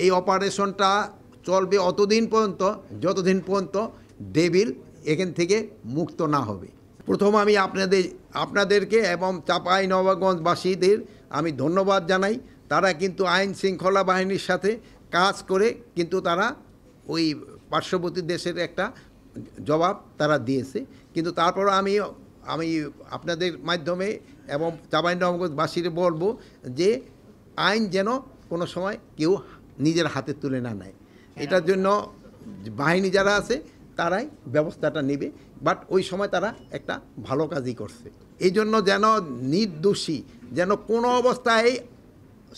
এই অপারেশনটা চলবে অতদিন পর্যন্ত যতদিন পর্যন্ত ডেভিল এখান থেকে মুক্ত না হবে। প্রথম আমি আপনাদেরকে এবং চাঁপাইনবাবগঞ্জবাসীদের আমি ধন্যবাদ জানাই। তারা কিন্তু আইন শৃঙ্খলা বাহিনীর সাথে কাজ করে কিন্তু তারা ওই পার্শ্ববর্তী দেশের একটা জবাব তারা দিয়েছে। কিন্তু তারপরও আমি আপনাদের মাধ্যমে এবং চাঁপাইনবাবগঞ্জবাসীর বলবো যে আইন যেন কোনো সময় কেউ নিজের হাতে তুলে না নেয়। এটার জন্য বাহিনী যারা আছে তারাই ব্যবস্থাটা নেবে, বাট ওই সময় তারা একটা ভালো কাজই করছে। এই জন্য যেন নির্দোষী যেন কোনো অবস্থায়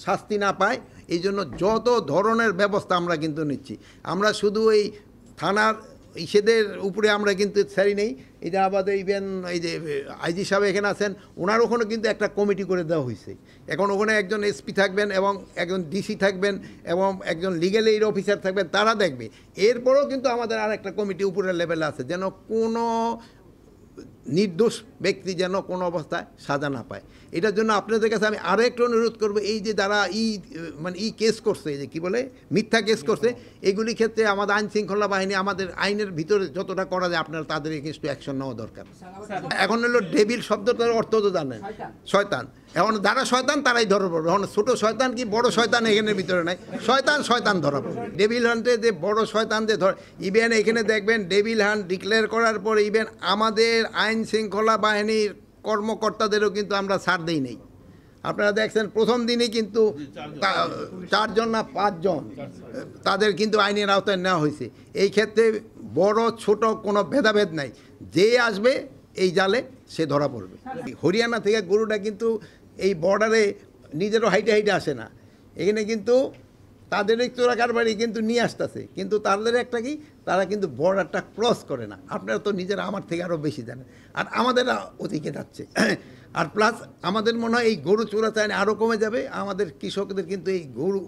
শাস্তি না পায়, এই জন্য যত ধরনের ব্যবস্থা আমরা কিন্তু নিচ্ছি। আমরা শুধু এই থানার ইসেদের উপরে আমরা কিন্তু ছাড়ি নেই। এই যে আমাদের ইভেন এই যে আইজি সাহেব এখানে আছেন, ওনার ওখানে কিন্তু একটা কমিটি করে দেওয়া হয়েছে। এখন ওখানে একজন এসপি থাকবেন এবং একজন ডিসি থাকবেন এবং একজন লিগ্যাল এইড অফিসার থাকবেন, তারা দেখবে। এরপরেও কিন্তু আমাদের আর একটা কমিটি উপরের লেভেলে আছে, যেন কোনো নির্দোষ ব্যক্তি যেন কোনো অবস্থায় সাজা না পায়। এটার জন্য আপনাদের কাছে আমি আরও একটু অনুরোধ করবো, এই যে যারা কেস করছে, যে কী বলে মিথ্যা কেস করছে, এগুলি ক্ষেত্রে আমাদের আইন শৃঙ্খলা বাহিনী আমাদের আইনের ভিতরে যতটা করা যায় আপনারা তাদের এগেইনস্টে অ্যাকশন নেওয়া দরকার। এখন হলো ডেভিল শব্দটার অর্থ তো জানেন, শয়তান। এখন যারা শয়তান তারাই ধরা পড়বে। এখন ছোটো শয়তান কি বড় শয়তান এখানের ভিতরে নাই, শয়তান ধরা পড়বে। ডেভিল হান্টে যে বড় শয়তান যে ইভেন এখানে দেখবেন ডেভিল হান্ট ডিক্লেয়ার করার পরে ইভেন আমাদের আইন শৃঙ্খলা বাহিনীর কর্মকর্তাদেরও কিন্তু আমরা ছাড় দিই নেই। আপনারা দেখছেন প্রথম দিনই কিন্তু 4 জন না 5 জন তাদের কিন্তু আইনের আওতায় নেওয়া হয়েছে। এই ক্ষেত্রে বড় ছোট কোনো ভেদাভেদ নাই, যে আসবে এই জালে সে ধরা পড়বে। হরিয়ানা থেকে গরুটা কিন্তু এই বর্ডারে নিজেরও হাইটে আসে না, এখানে কিন্তু তাদের চোরা কারবারি কিন্তু নিয়ে আসতেছে, কিন্তু তাদের একটা কি, তারা কিন্তু বর্ডারটা ক্রস করে না। আপনারা তো নিজেরা আমার থেকে আরও বেশি জানেন, আর আমাদের ওদিকে যাচ্ছে। আর প্লাস আমাদের মনে হয় এই গরু চোরাচালানি আরও কমে যাবে। আমাদের কৃষকদের কিন্তু এই গরু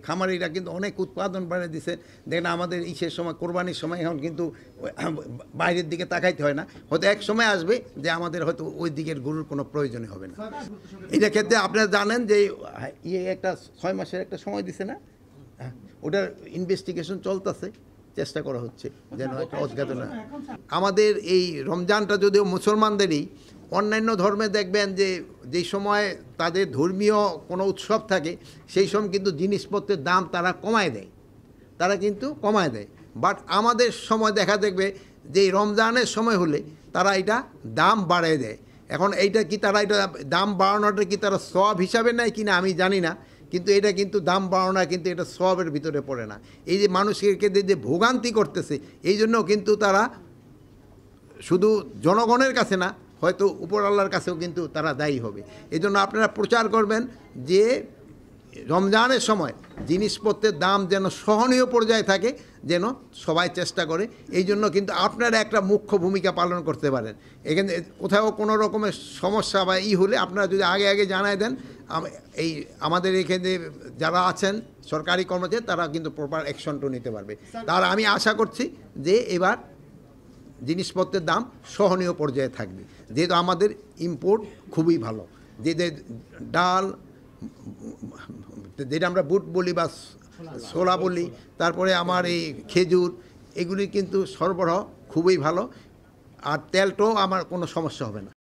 খামারিরা কিন্তু অনেক উৎপাদন বাড়িয়ে দিচ্ছে। দেখেন আমাদের ইসের সময়, কোরবানির সময় এখন কিন্তু বাইরের দিকে তাকাইতে হয় না। হয়তো এক সময় আসবে যে আমাদের হয়তো ওই দিকের গরুর কোনো প্রয়োজনই হবে না। এটা ক্ষেত্রে আপনারা জানেন যে একটা 6 মাসের একটা সময় দিছে না, ওটার ইনভেস্টিগেশন চলতেছে, চেষ্টা করা হচ্ছে যেন একটা অজ্ঞাত না। আমাদের এই রমজানটা যদিও মুসলমানদেরই, অন্যান্য ধর্মে দেখবেন যে যেই সময় তাদের ধর্মীয় কোনো উৎসব থাকে সেই সময় কিন্তু জিনিসপত্রের দাম তারা কমায় দেয়, বাট আমাদের সময় দেখবে যে রমজানের সময় হলে তারা এটা দাম বাড়িয়ে দেয়। এখন এইটা কি তারা এটা দাম বাড়ানোটা কি তারা সওয়াব হিসাবে নেয় কিনা আমি জানি না, কিন্তু এটা কিন্তু দাম বাড়ানো কিন্তু এটা সওয়াবের ভিতরে পড়ে না। এই যে মানুষকে যে ভোগান্তি করতেছে, এই জন্য কিন্তু তারা শুধু জনগণের কাছে না, হয়তো উপর আল্লাহর কাছেও কিন্তু তারা দায়ী হবে। এই জন্য আপনারা প্রচার করবেন যে রমজানের সময় জিনিসপত্রের দাম যেন সহনীয় পর্যায়ে থাকে, যেন সবাই চেষ্টা করে। এই জন্য কিন্তু আপনারা একটা মুখ্য ভূমিকা পালন করতে পারেন। এখানে কোথাও কোনো রকমের সমস্যা বা হলে আপনারা যদি আগে জানায় দেন, এই আমাদের এখানে যারা আছেন সরকারি কর্মচারী তারা কিন্তু প্রপার অ্যাকশনটা নিতে পারবে। তার আমি আশা করছি যে এবার জিনিসপত্রের দাম সহনীয় পর্যায়ে থাকবে, যেহেতু আমাদের ইম্পোর্ট খুবই ভালো। যে ডাল, যেটা আমরা বুট বলি বা ছোলা বলি, তারপরে আমার এই খেজুর, এগুলি কিন্তু সরবরাহ খুবই ভালো, আর তেলটাও আমার কোনো সমস্যা হবে না।